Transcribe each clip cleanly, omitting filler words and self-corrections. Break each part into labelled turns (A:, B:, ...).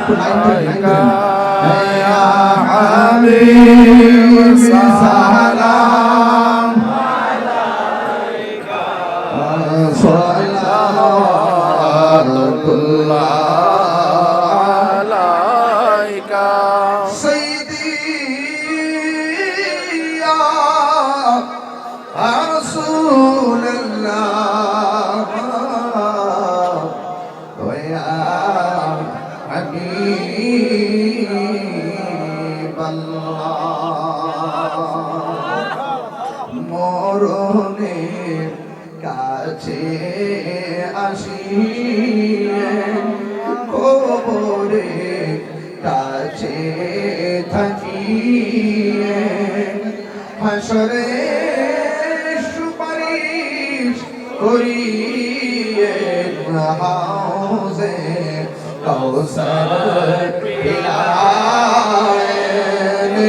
A: يا حبيب سلام عليك صلوات الله عليك سيدي يا رسول الله ويا حبيب الله মরণের কাছে আসিয়ে কবরে কাছে থাকিয়ে হাসরে সুপারিশ করিয়ে হাউজে কৌসর পিলায়েন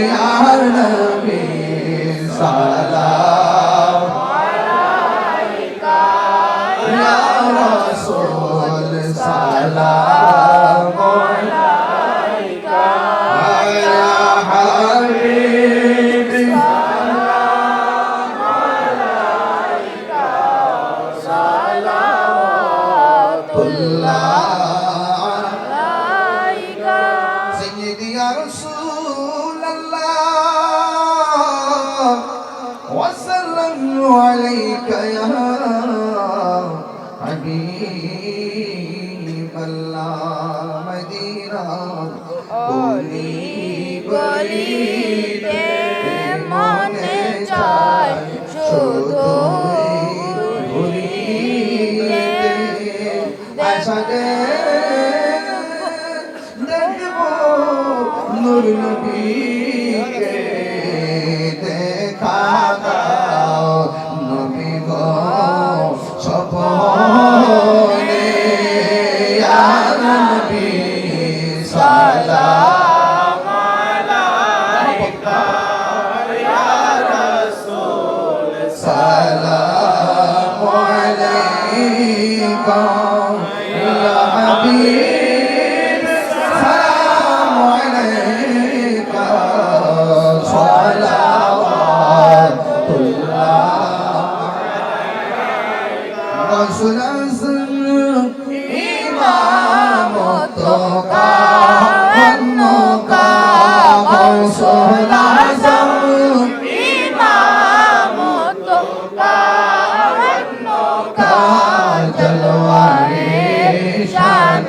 A: ইয়া নবী সালাম আলাইকা ইয়া রাসূল সালাম আলাইকা ইয়া হাবিব সালাম আলাইকা সালাওয়াতুল্লাহ وسلم عليك يا حبيب الله مدينة قولي গলিতে মনে চায় শুধু ঘুরিতে আশাতে দেখব নূর নবীকে দেখা দাও নবী গো স্বপনে ইয়া নবী সালাম আলাইকা ইয়া রাসূল সালাম আলাইকা ইয়া হাবিব সালাম আলাইকা رسول إمامك ونك رسول إمامك ونك جلوائے شان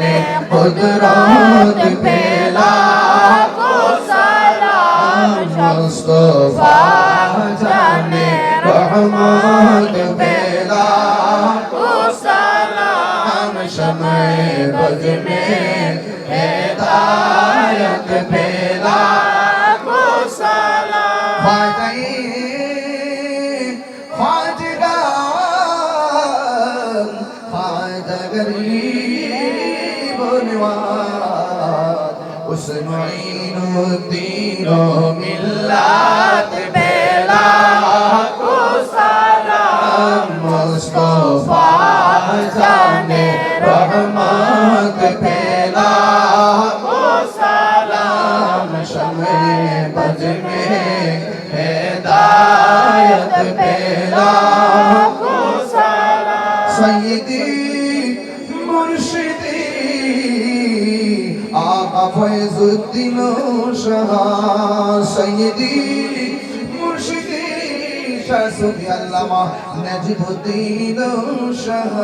A: قدرت پہلا کو سلام مصطفیٰ جانے رحمت پہلا شمع بز میں ہدایت پھیلا کو سلام خواجہ غریب نواز اس معین الدین و ملت پھیلا کو سلام مصطفیٰ جانے رحمت پھیلا کو سلام شمع بز میں ہدایت پھیلا کو سلام سیدی مرشدی آقا فیض الدین شاہ سیدی مرشدی شاہ سدی علامہ نجم الدین شاہ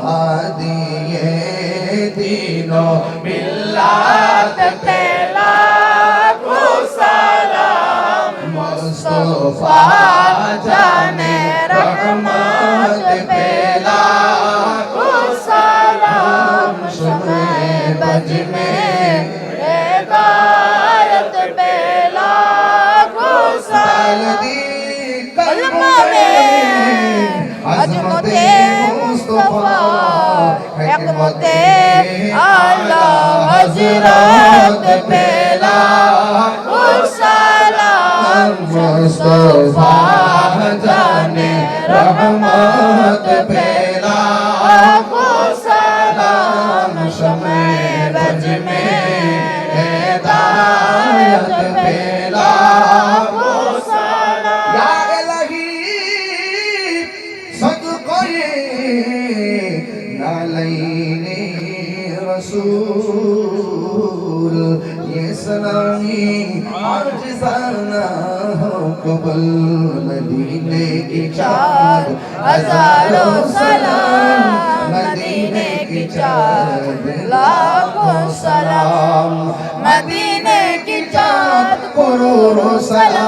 A: ہادی دین و ملت پھیلا کو سلام مصطفیٰ جانے رحمت پھیلا کو سلام شمع بز میں ہدایت پھیلا کو سلام کلمہ میں عظمت مصطفیٰ حکمت اعلیٰ حضرت پھیلا کو سلام مصطفیٰ جانے رحمت پھیلا کو سلام شمع बज में हिदायत पे लाखों सलाम।
B: या इलाही सदक़े नालैने रसूल ये सलामी आजिज़ाना कबल मदीने की चाँद
A: हजारों सलाम मदीने की चाँद लाखों सलाम मदीने की चाँद करोड़ों सलाम